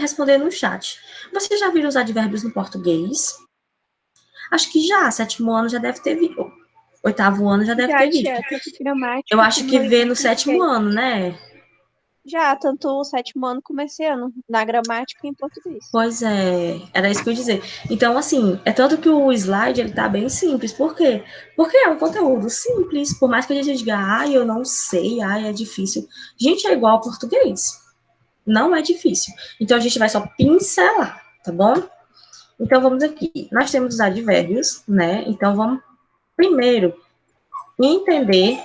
responder no chat. Você já viu os advérbios no português? Acho que já, 7º ano já deve ter visto. 8º ano já deve Já, ter visto. tia, tanto Eu gramática acho como que vê em no 7º português. ano, né? Já, tanto o 7º ano como esse ano, na gramática e em português. Pois é, era isso que eu ia dizer. Então, assim, é tanto que o slide, ele tá bem simples. Por quê? Porque é um conteúdo simples. Por mais que a gente diga, eu não sei, é difícil. Gente, é igual ao português. Não é difícil. Então, a gente vai só pincelar, tá bom? Então, vamos aqui. Nós temos os advérbios, né? Então, vamos primeiro entender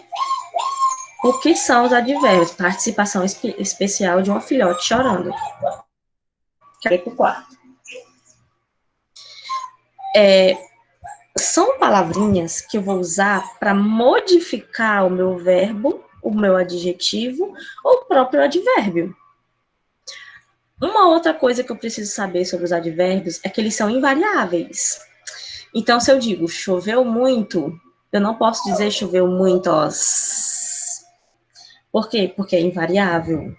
o que são os advérbios. Participação especial de uma filhote chorando. Quero ir pro quarto. São palavrinhas que eu vou usar para modificar o meu verbo, o meu adjetivo ou o próprio advérbio. Uma outra coisa que eu preciso saber sobre os advérbios é que eles são invariáveis. Então, se eu digo choveu muito, eu não posso dizer choveu muitos. Por quê? Porque é invariável.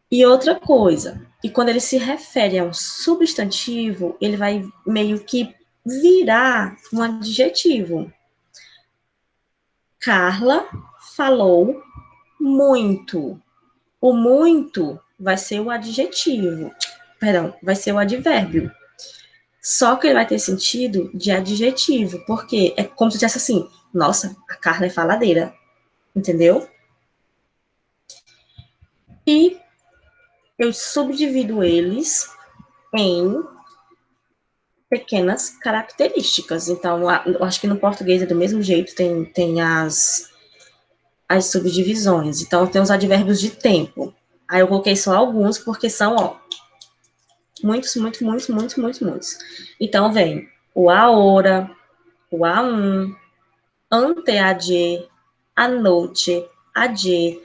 E outra coisa, e quando ele se refere a um substantivo, ele vai meio que virar um adjetivo. Carla falou muito. O muito vai ser o adjetivo. Perdão, vai ser o advérbio. Só que ele vai ter sentido de adjetivo, porque é como se dissesse assim: nossa, a Carla é faladeira. Entendeu? E eu subdivido eles em pequenas características. Então, eu acho que no português é do mesmo jeito, tem as subdivisões. Então, tem os advérbios de tempo. Aí eu coloquei só alguns, porque são, muitos, muitos, muitos, muitos, muitos, muitos. Então, vem o ahora, o aún, anteayer, anoche, ayer,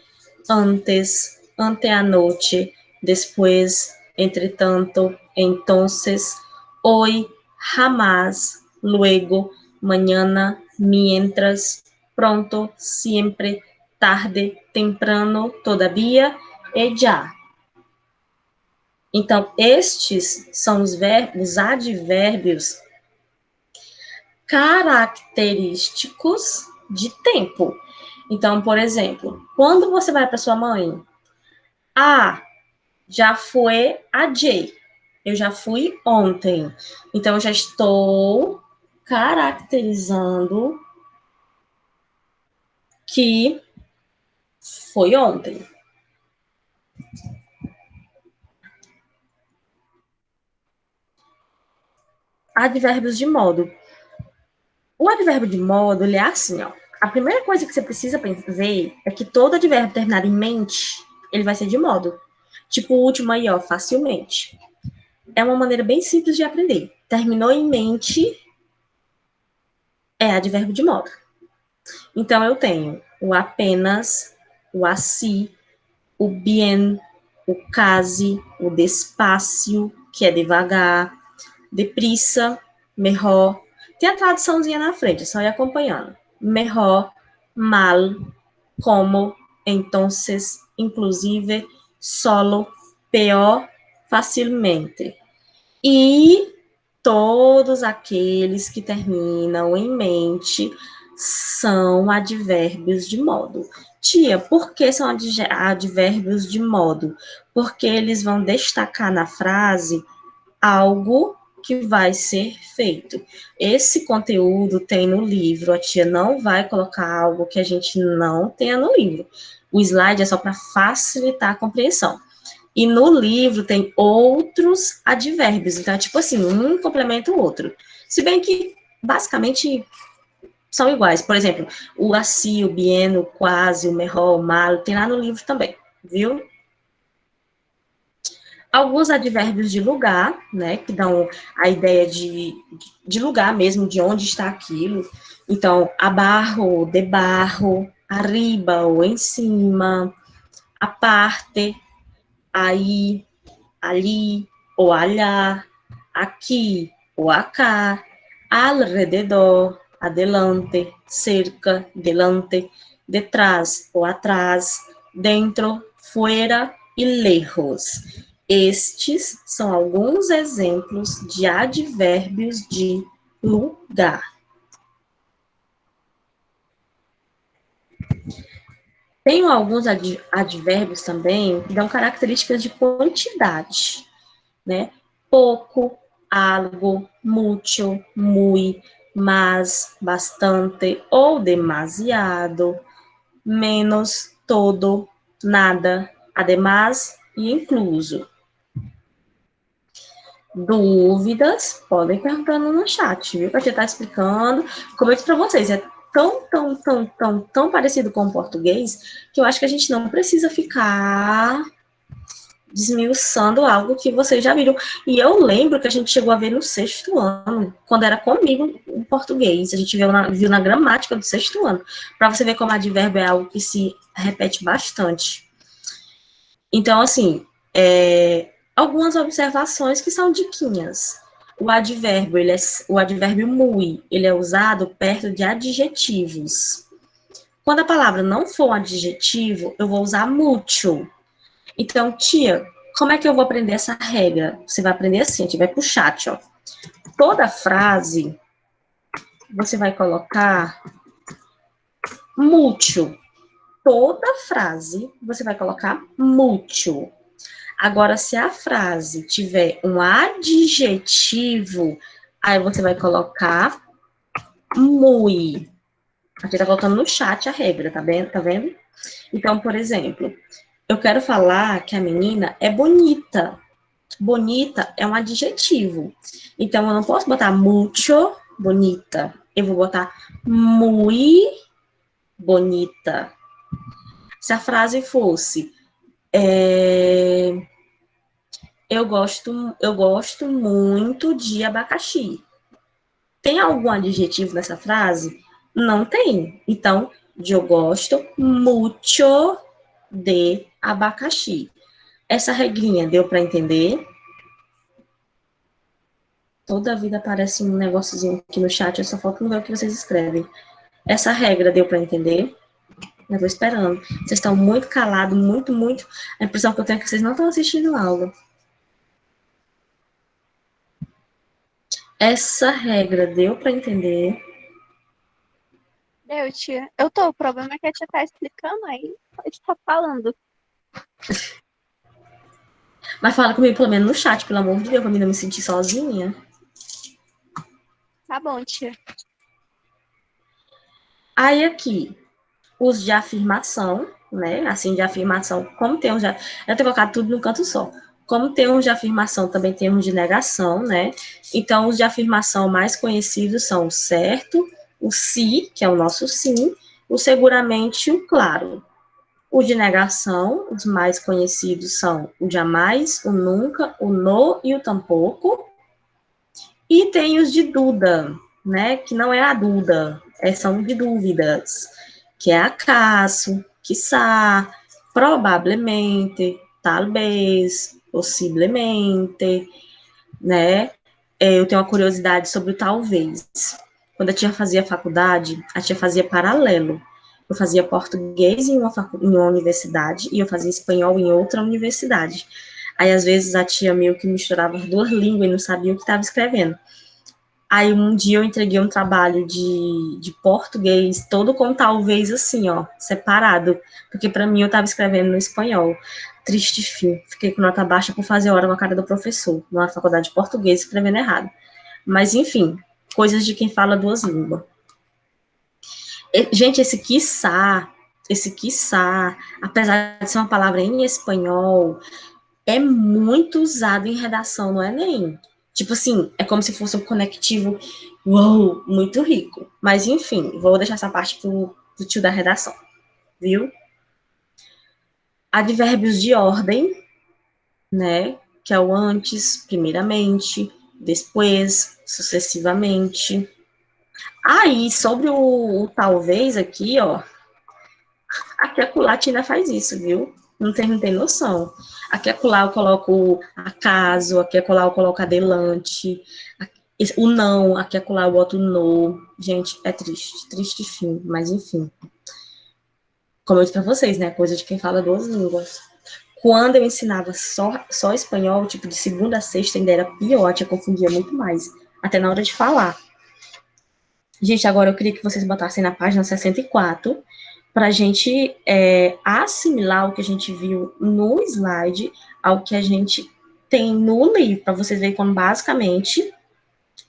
antes, anteanoche, después, entretanto, entonces, hoy, jamás, luego, mañana, mientras, pronto, siempre, tarde, temprano, todavía e já. Então, estes são os advérbios característicos de tempo. Então, por exemplo, quando você vai para sua mãe, já foi ayer, eu já fui ontem. Então, eu já estou caracterizando que foi ontem. Advérbios de modo. O advérbio de modo, ele é assim, ó. A primeira coisa que você precisa ver é que todo advérbio terminado em mente, ele vai ser de modo. Tipo o último aí, ó, facilmente. É uma maneira bem simples de aprender. Terminou em mente, é advérbio de modo. Então, eu tenho o apenas, o assim, o bien, o casi, o despacio, que é devagar, deprisa, melhor. Tem a traduçãozinha na frente, é só ir acompanhando. Melhor, mal, como, entonces, inclusive, solo, peor, facilmente. E todos aqueles que terminam em mente são advérbios de modo. Tia, por que são advérbios de modo? Porque eles vão destacar na frase algo que vai ser feito. Esse conteúdo tem no livro, a tia não vai colocar algo que a gente não tenha no livro. O slide é só para facilitar a compreensão. E no livro tem outros advérbios, então é tipo assim, um complementa o outro. Se bem que, basicamente, são iguais. Por exemplo, o assim, o bien, o quase, o melhor, o malo, tem lá no livro também, viu? Alguns advérbios de lugar, né, que dão a ideia de lugar mesmo, de onde está aquilo. Então, abajo, debajo, arriba ou em cima, aparte, aí, ali ou allá, aqui ou acá, alrededor, adelante, cerca, delante, detrás ou atrás, dentro, fuera e lejos. Estes são alguns exemplos de advérbios de lugar. Tem alguns advérbios também que dão características de quantidade, né? Pouco, algo, mucho, muy, mas, bastante ou demasiado, menos, todo, nada, además e incluso. Dúvidas, podem perguntando no chat, viu? Que a gente tá explicando. Como eu disse para vocês, é tão parecido com o português que eu acho que a gente não precisa ficar desmiuçando algo que vocês já viram. E eu lembro que a gente chegou a ver no sexto ano, quando era comigo em português. A gente viu na gramática do sexto ano. Para você ver como advérbio é algo que se repete bastante. Então, assim, algumas observações que são diquinhas. O advérbio muy, ele é usado perto de adjetivos. Quando a palavra não for um adjetivo, eu vou usar mucho. Então, tia, como é que eu vou aprender essa regra? Você vai aprender assim, a gente vai pro chat, ó. Toda frase, você vai colocar mucho. Toda frase, você vai colocar mucho. Agora, se a frase tiver um adjetivo, aí você vai colocar muy. Aqui tá colocando no chat a regra, tá vendo? Tá vendo? Então, por exemplo, eu quero falar que a menina é bonita. Bonita é um adjetivo. Então, eu não posso botar mucho bonita. Eu vou botar muy bonita. Se a frase fosse eu gosto muito de abacaxi. Tem algum adjetivo nessa frase? Não tem. Então, eu gosto muito de abacaxi. Essa regrinha deu para entender? Toda a vida aparece um negóciozinho aqui no chat, eu só falta não ver o que vocês escrevem. Essa regra deu para entender? Eu tô esperando. Vocês estão muito calados, muito. A impressão que eu tenho é que vocês não estão assistindo a aula. Essa regra deu para entender? Deu, tia. O problema é que a tia tá explicando aí, pode estar falando. Mas fala comigo pelo menos no chat, pelo amor de Deus, pra mim não me sentir sozinha. Tá bom, tia. Aí aqui, os de afirmação, né? Assim, de afirmação, como tem uns de... Eu tenho colocado tudo num canto só. Como tem uns de afirmação, também tem uns de negação, né? Então, os de afirmação mais conhecidos são o certo, o se, que é o nosso sim, o seguramente e o claro. O de negação, os mais conhecidos são o jamais, o nunca, o no e o tampouco. E tem os de Duda, né? Que não é a Duda, são de dúvidas, que é acaso, quiçá, provavelmente, talvez, possivelmente, né? Eu tenho uma curiosidade sobre o talvez. Quando a tia fazia faculdade, a tia fazia paralelo. Eu fazia português em uma universidade e eu fazia espanhol em outra universidade. Aí, às vezes, a tia meio que misturava as duas línguas e não sabia o que estava escrevendo. Aí um dia eu entreguei um trabalho de português, todo com talvez assim, ó, separado, porque para mim eu estava escrevendo no espanhol. Triste fim. Fiquei com nota baixa por fazer hora com a cara do professor, na faculdade de português, escrevendo errado. Mas enfim, coisas de quem fala duas línguas. Gente, esse quiçá, apesar de ser uma palavra em espanhol, é muito usado em redação no Enem. Tipo assim, é como se fosse um conectivo, uou, muito rico. Mas enfim, vou deixar essa parte pro tio da redação, viu? Advérbios de ordem, né? Que é o antes, primeiramente, depois, sucessivamente. Aí, sobre talvez aqui, ó, aqui a culatina faz isso, viu? Não tem noção. Aqui acolá eu coloco acaso, aqui acolá eu coloco adelante, o não, aqui acolá eu boto no. Gente, é triste fim, mas enfim. Como eu disse pra vocês, né? Coisa de quem fala duas línguas. Quando eu ensinava só espanhol, tipo, de segunda a sexta, ainda era pior, a tia confundia muito mais, até na hora de falar. Gente, agora eu queria que vocês botassem na página 64, para a gente assimilar o que a gente viu no slide ao que a gente tem no livro, para vocês verem como basicamente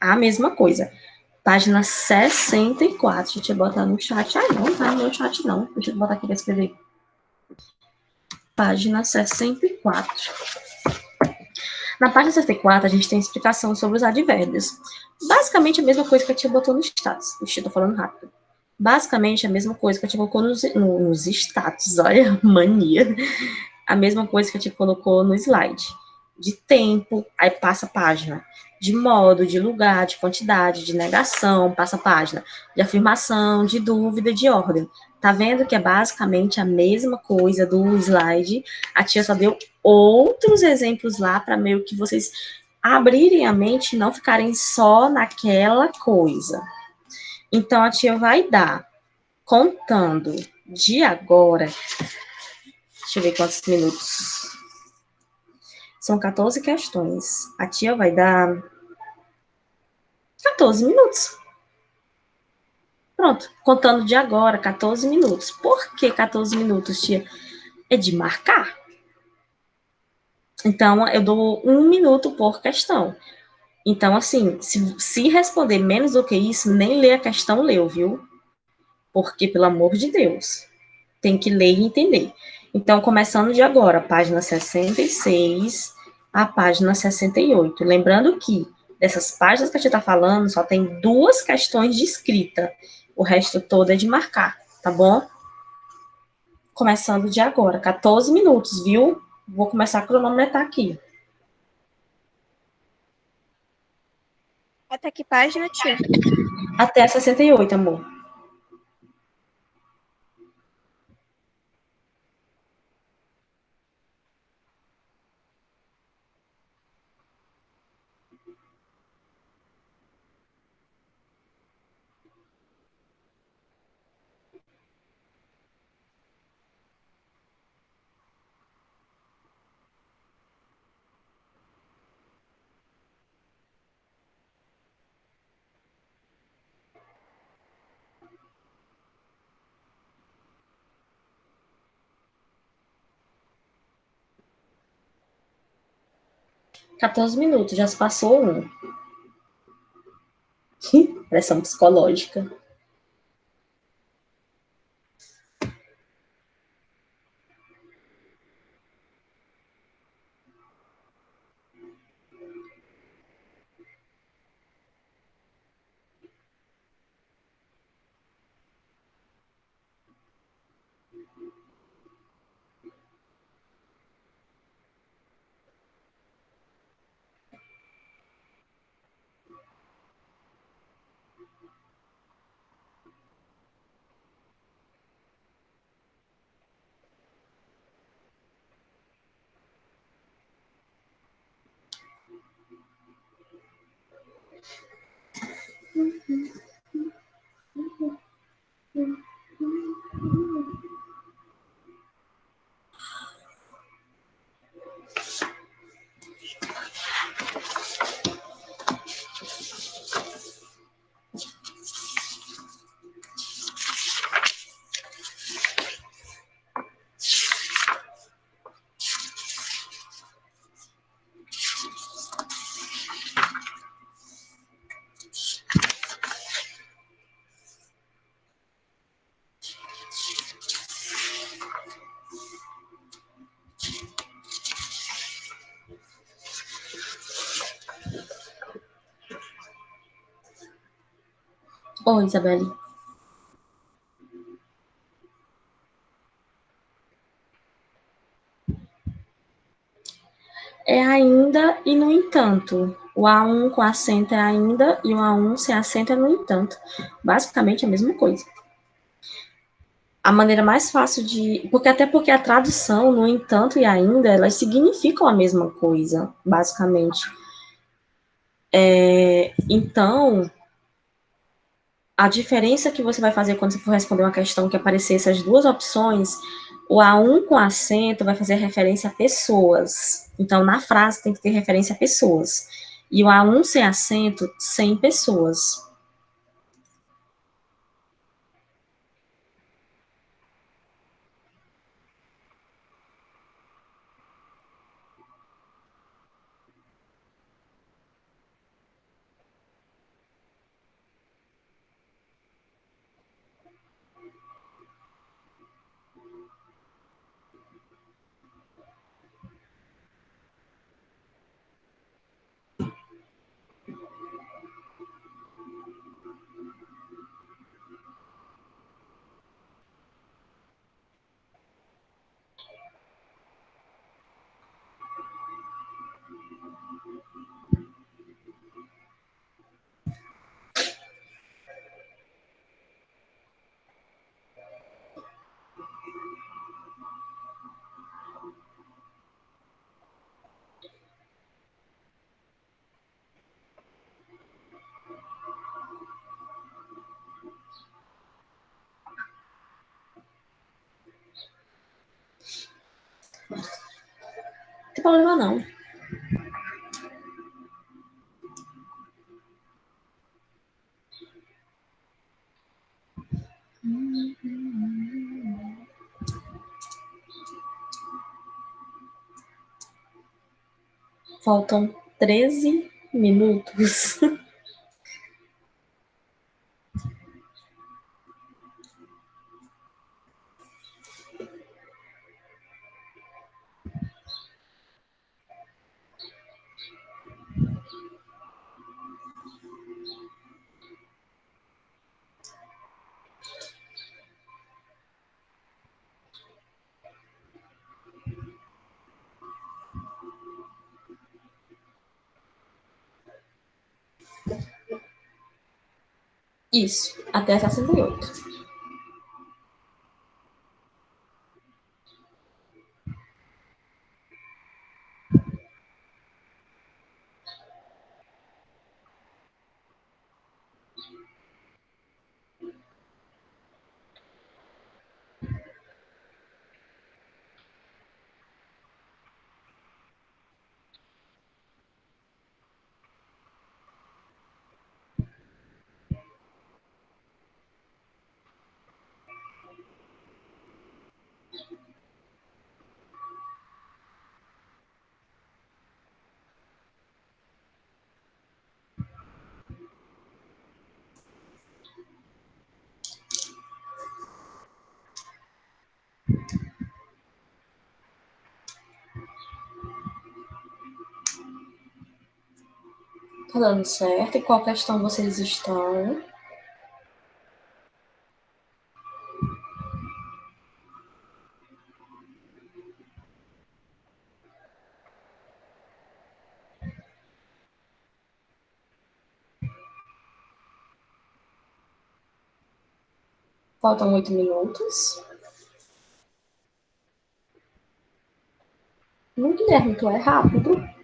a mesma coisa. Página 64, deixa eu botar no chat. Ai, não tá no meu chat, não. Deixa eu botar aqui para escrever. Página 64. Na página 64, a gente tem explicação sobre os advérbios. Basicamente a mesma coisa que a tia botou no status. Ixi, eu tô falando rápido. Basicamente a mesma coisa que a tia colocou nos status. Olha, mania. A mesma coisa que a tia colocou no slide. De tempo, aí passa a página. De modo, de lugar, de quantidade, de negação, passa a página. De afirmação, de dúvida, de ordem. Tá vendo que é basicamente a mesma coisa do slide? A tia só deu outros exemplos lá para meio que vocês abrirem a mente e não ficarem só naquela coisa. Então, a tia vai dar, contando de agora, deixa eu ver quantos minutos. São 14 questões. A tia vai dar 14 minutos. Pronto, contando de agora, 14 minutos. Por que 14 minutos, tia? É de marcar. Então, eu dou 1 minuto por questão. Então, assim, se responder menos do que isso, nem ler a questão leu, viu? Porque, pelo amor de Deus, tem que ler e entender. Então, começando de agora, página 66 a página 68. Lembrando que dessas páginas que a gente está falando, só tem 2 questões de escrita. O resto todo é de marcar, tá bom? Começando de agora, 14 minutos, viu? Vou começar a cronometrar aqui. Até que página, tia? Até a 68, amor. Quatorze minutos, já se passou um. Pressão psicológica. Oi, Isabelle. É ainda e no entanto. O A1 com acento é ainda e o A1 sem acento é no entanto. Basicamente a mesma coisa. A maneira mais fácil de... Porque a tradução, no entanto e ainda, elas significam a mesma coisa, basicamente. Então, a diferença que você vai fazer quando você for responder uma questão que aparecer essas duas opções O A1 com acento vai fazer referência a pessoas. Então, na frase tem que ter referência a pessoas. E o A1 sem acento, sem pessoas. Não tem problema não. Faltam 13 minutos. Isso, até 68. Tá dando certo. E qual questão vocês estão? Faltam 8 minutos. Não, Guilherme, tu é rápido.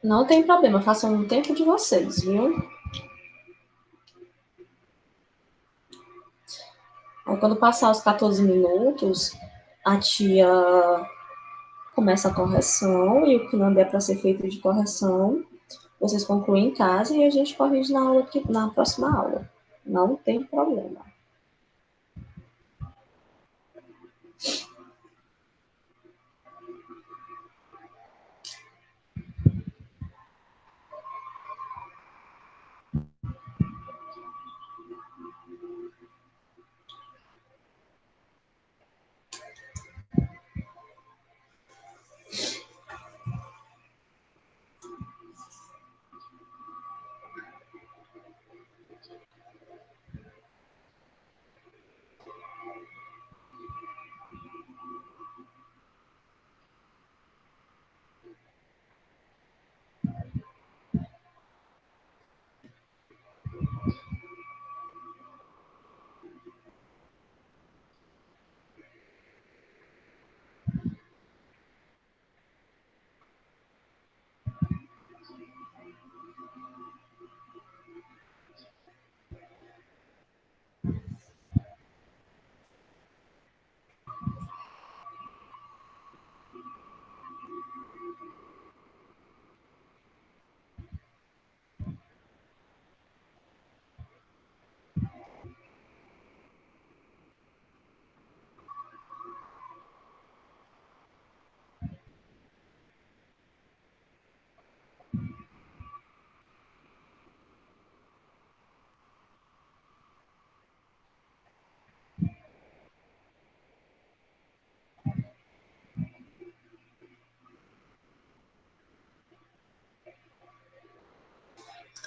Não tem problema, façam um tempo de vocês, viu? Aí quando passar os 14 minutos, a tia começa a correção e o que não der para ser feito de correção, vocês concluem em casa e a gente corrige na próxima aula. Não tem problema.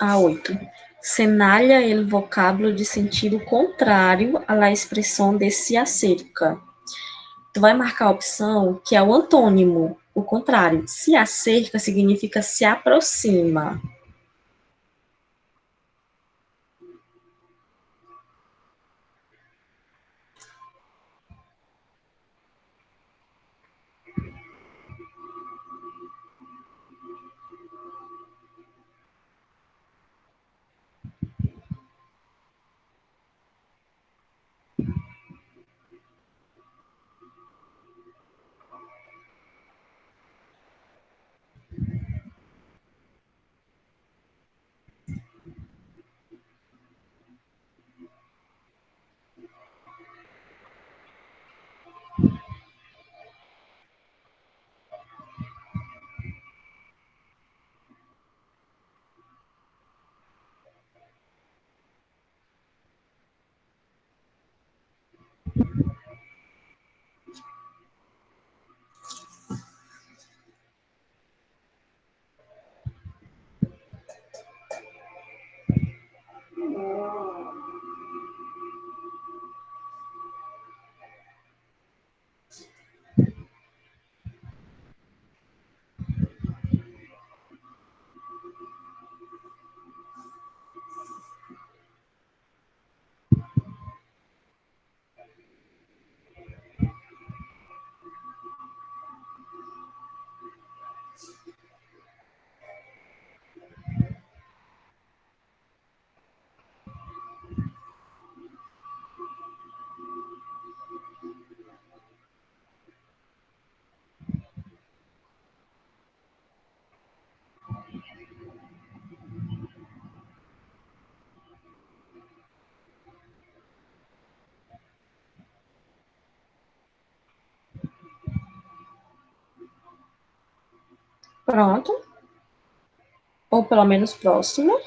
A 8. Senalha el vocábulo de sentido contrário à la expressão de se acerca. Tu vai marcar a opção que é o antônimo, o contrário. Se acerca significa se aproxima. Pronto. Ou pelo menos próximo.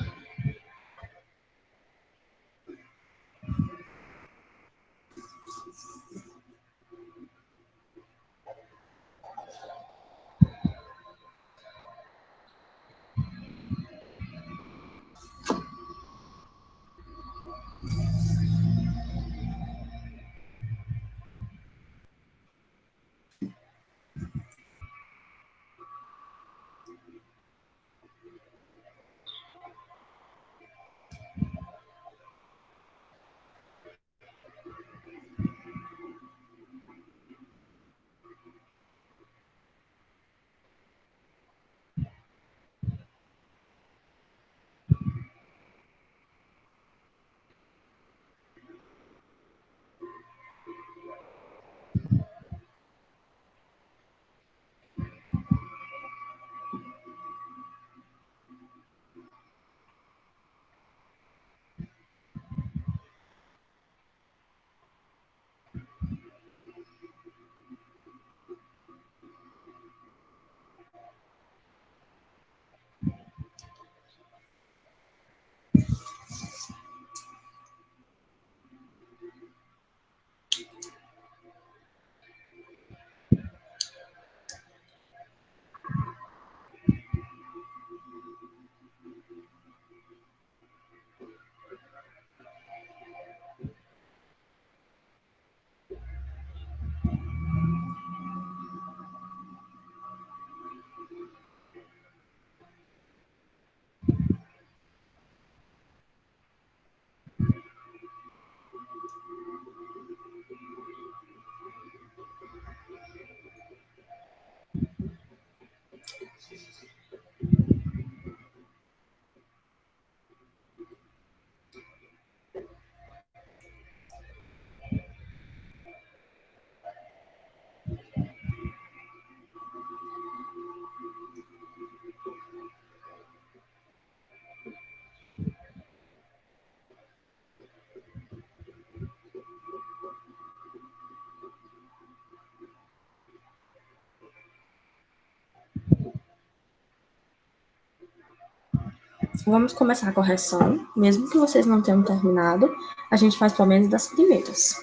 Vamos começar a correção. Mesmo que vocês não tenham terminado, a gente faz pelo menos das primeiras.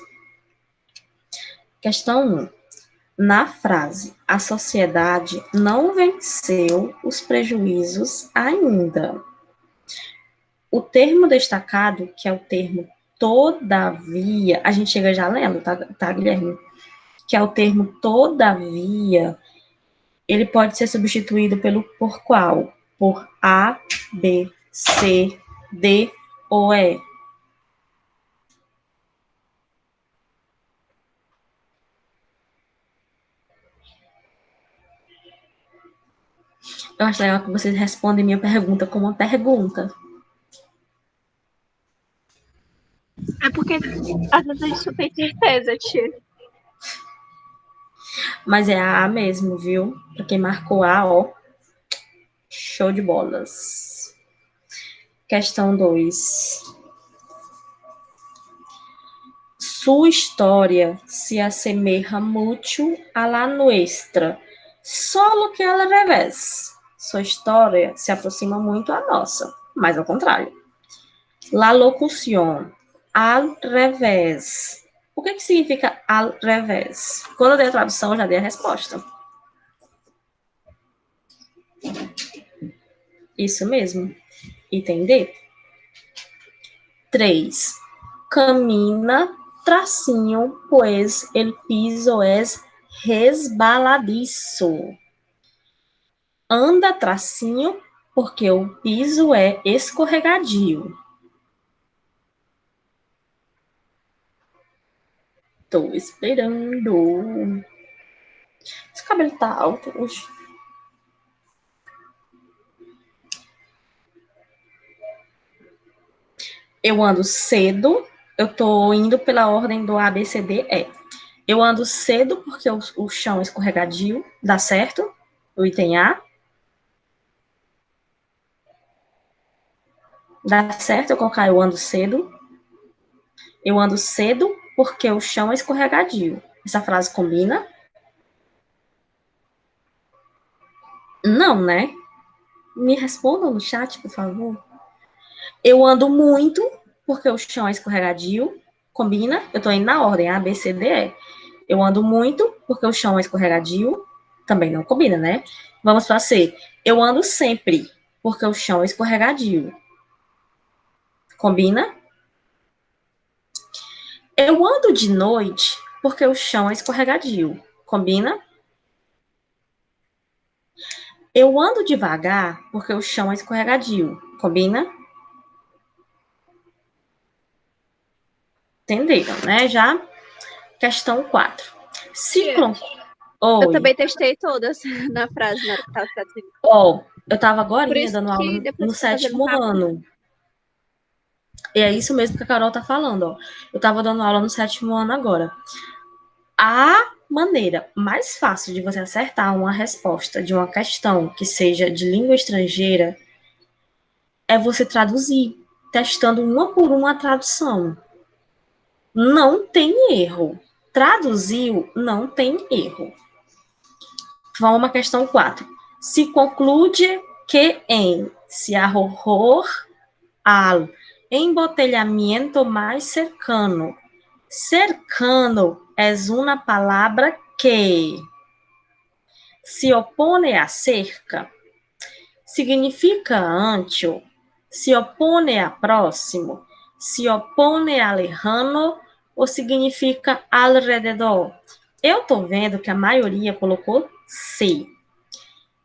Questão 1. Na frase, a sociedade não venceu os prejuízos ainda. O termo destacado, que é o termo todavia, a gente chega já lendo, tá, Guilherme? Que é o termo todavia, ele pode ser substituído por qual? Por A, B, C, D ou E. Eu acho legal que vocês respondem minha pergunta com uma pergunta. É porque às vezes a gente só tem certeza, tia. Mas é a mesmo, viu? Pra quem marcou A, ó. Show de bolas. Questão 2. Sua história se assemelha muito a la nuestra, solo que al revés. Sua história se aproxima muito à nossa, mas ao contrário. La locución, al revés. O que significa al revés? Quando eu dei a tradução, eu já dei a resposta. Isso mesmo. Item D. 3. Camina, tracinho, pues el piso es resbaladiço. Anda, tracinho, porque o piso é escorregadio. Tô esperando. Esse cabelo tá alto hoje. Eu ando cedo. Eu tô indo pela ordem do A, B, C, D, E. Eu ando cedo porque o chão é escorregadio. Dá certo? O item A. Dá certo eu colocar eu ando cedo? Eu ando cedo porque o chão é escorregadio. Essa frase combina? Não, né? Me respondam no chat, por favor. Eu ando muito porque o chão é escorregadio. Combina? Eu tô indo na ordem A, B, C, D, E. Eu ando muito porque o chão é escorregadio. Também não combina, né? Vamos para C. Eu ando sempre porque o chão é escorregadio. Combina? Eu ando de noite porque o chão é escorregadio. Combina? Eu ando devagar porque o chão é escorregadio. Combina? Entenderam, né? Já. Questão 4. Tia, Ciclo. eu Oi. também testei todas na frase na hora que tava traduzindo. Ó, eu tava Por agorinha isso dando que aula depois no fui fazendo sétimo rápido. ano. E é isso mesmo que a Carol tá falando, ó. Eu tava dando aula no sétimo ano agora. A maneira mais fácil de você acertar uma resposta de uma questão que seja de língua estrangeira é você traduzir, testando uma por uma a tradução. Não tem erro. Traduziu, não tem erro. Vamos uma questão 4. Se concluye que se arrojou al embotellamiento mais cercano. Cercano é uma palavra que se opone a cerca, significa ancho, se opone a próximo, se opone a lejano ou significa alrededor. Eu tô vendo que a maioria colocou C.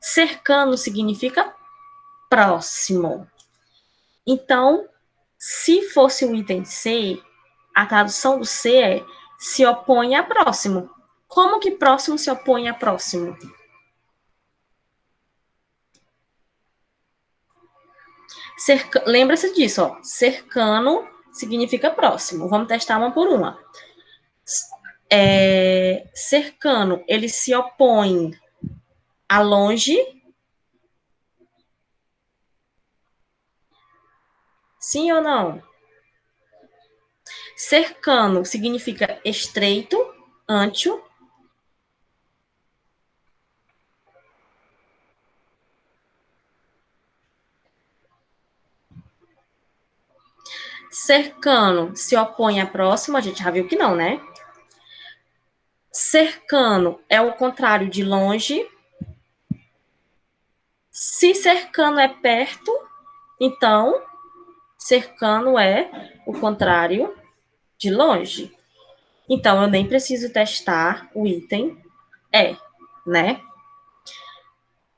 Cercano significa próximo. Então, se fosse o item C, a tradução do C é se opõe a próximo. Como que próximo se opõe a próximo? Lembra-se disso, ó. Cercano significa próximo. Vamos testar uma por uma. Cercano, ele se opõe a longe. Sim ou não? Cercano significa estreito, ancho. Cercano se opõe a próximo, a gente já viu que não, né? Cercano é o contrário de longe. Se cercano é perto, então cercano é o contrário de longe. Então eu nem preciso testar o item né?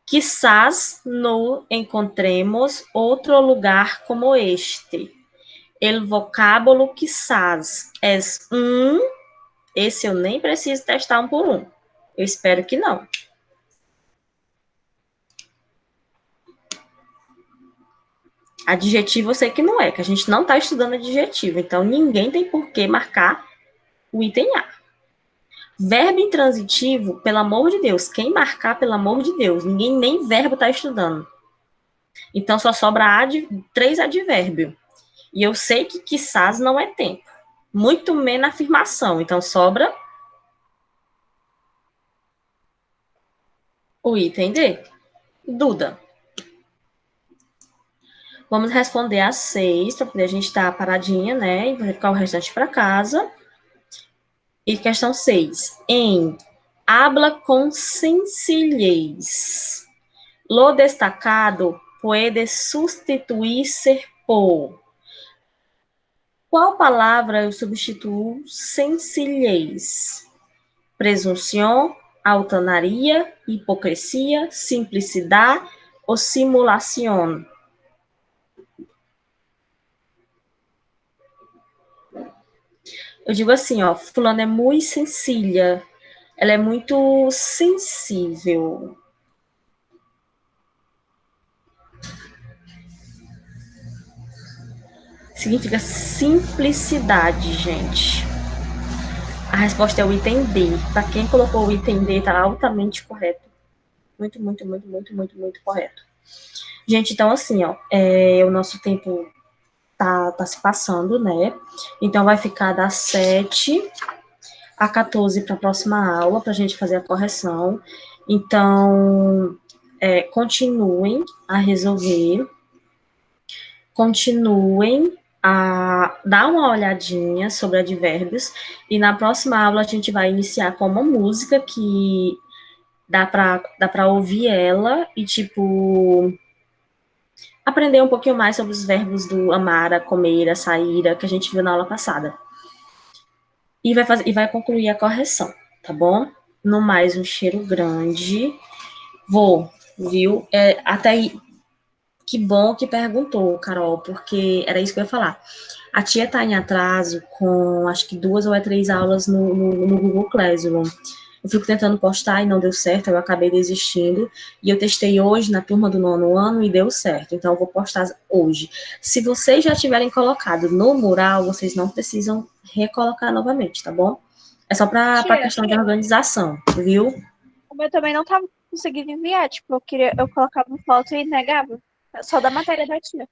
Quizás no encontremos outro lugar como este. El vocábulo quizás é esse eu nem preciso testar um por um. Eu espero que não. Adjetivo eu sei que não é, que a gente não está estudando adjetivo, então ninguém tem por que marcar o item A. Verbo intransitivo, pelo amor de Deus, quem marcar, pelo amor de Deus, ninguém nem verbo está estudando. Então só sobra 3 advérbios. E eu sei que quizás não é tempo, muito menos afirmação, então sobra o item D. Duda. Vamos responder às 6, para poder a gente estar paradinha, né? E vai ficar o restante para casa. E questão 6. Em habla com sencillez. Lo destacado puede sustituir-se por. Qual palavra eu substituo sencillez? Presunção, altaneria, hipocrisia, simplicidade ou simulação? Eu digo assim, ó, fulano é muito sencilla, ela é muito sensível. Significa simplicidade, gente. A resposta é o item D. Para quem colocou o item D, tá altamente correto. Muito, muito, muito, muito, muito, muito correto. Gente, então assim, ó, o nosso tempo tá se passando, né? Então vai ficar das 7 a 14 para a próxima aula, para a gente fazer a correção. Então, continuem a resolver, continuem a dar uma olhadinha sobre advérbios, e na próxima aula a gente vai iniciar com uma música que dá para ouvir ela e, tipo, aprender um pouquinho mais sobre os verbos do amar, comer, sair, que a gente viu na aula passada. E vai concluir a correção, tá bom? No mais, um cheiro grande. Vou, viu? Até aí, que bom que perguntou, Carol, porque era isso que eu ia falar. A tia tá em atraso com acho que 2 ou 3 aulas no Google Classroom. Eu fico tentando postar e não deu certo, eu acabei desistindo. E eu testei hoje na turma do 9º ano e deu certo. Então eu vou postar hoje. Se vocês já tiverem colocado no mural, vocês não precisam recolocar novamente, tá bom? É só para questão de organização, viu? O meu também não tava conseguindo enviar. Tipo, eu colocava foto e negava. Só da matéria da tia.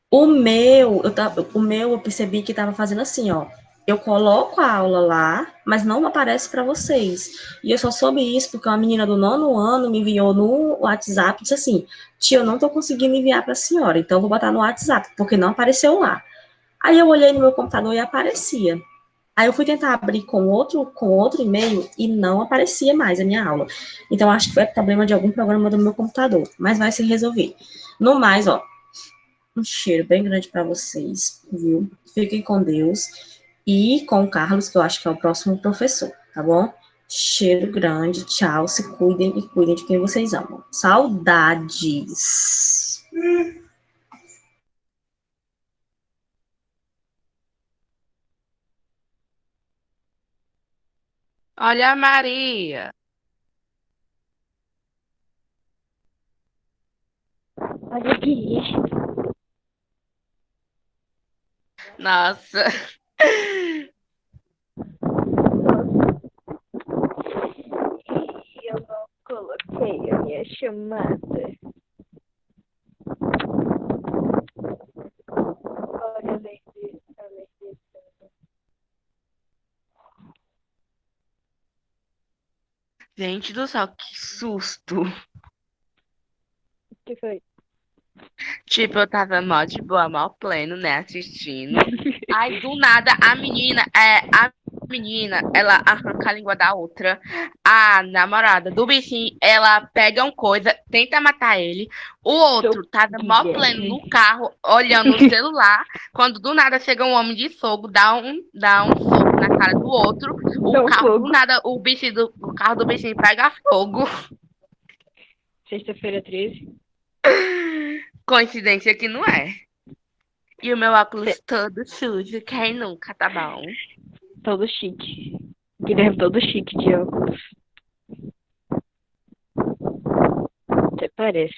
O meu eu percebi que estava fazendo assim, ó. Eu coloco a aula lá, mas não aparece para vocês. E eu só soube isso porque uma menina do 9º ano me enviou no WhatsApp e disse assim: tia, eu não estou conseguindo enviar para a senhora, então eu vou botar no WhatsApp, porque não apareceu lá. Aí eu olhei no meu computador e aparecia. Aí eu fui tentar abrir com outro e-mail e não aparecia mais a minha aula. Então acho que foi problema de algum programa do meu computador, mas vai se resolver. No mais, ó, um cheiro bem grande para vocês, viu? Fiquem com Deus e com o Carlos, que eu acho que é o próximo professor, tá bom? Cheiro grande, tchau, se cuidem e cuidem de quem vocês amam. Saudades! Olha a Maria. Olha aqui. Nossa. Eu não coloquei a minha chamada. Olha, além disso. Gente do céu, que susto. O que foi? Tipo, eu tava mó de boa, mó pleno, né, assistindo. Aí do nada a menina, ela arranca a língua da outra. A namorada do bichinho, ela pega uma coisa, tenta matar ele. O outro tá mó pleno no carro, olhando o celular. Quando do nada chega um homem de fogo, dá um soco na cara do outro. Dá O um carro, do fogo. nada, o carro do bichinho pega fogo. Sexta-feira 13. Coincidência que não é. E o meu óculos todo sujo, quem nunca, tá bom? Todo chique. Guilherme todo chique de óculos. Até parece.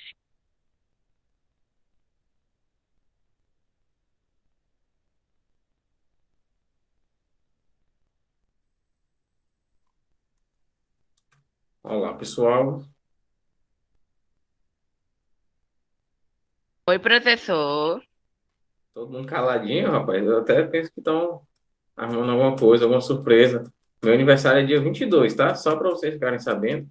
Olá, pessoal. Oi, professor. Todo mundo caladinho, rapaz. Eu até penso que estão arrumando alguma coisa, alguma surpresa. Meu aniversário é dia 22, tá? Só para vocês ficarem sabendo.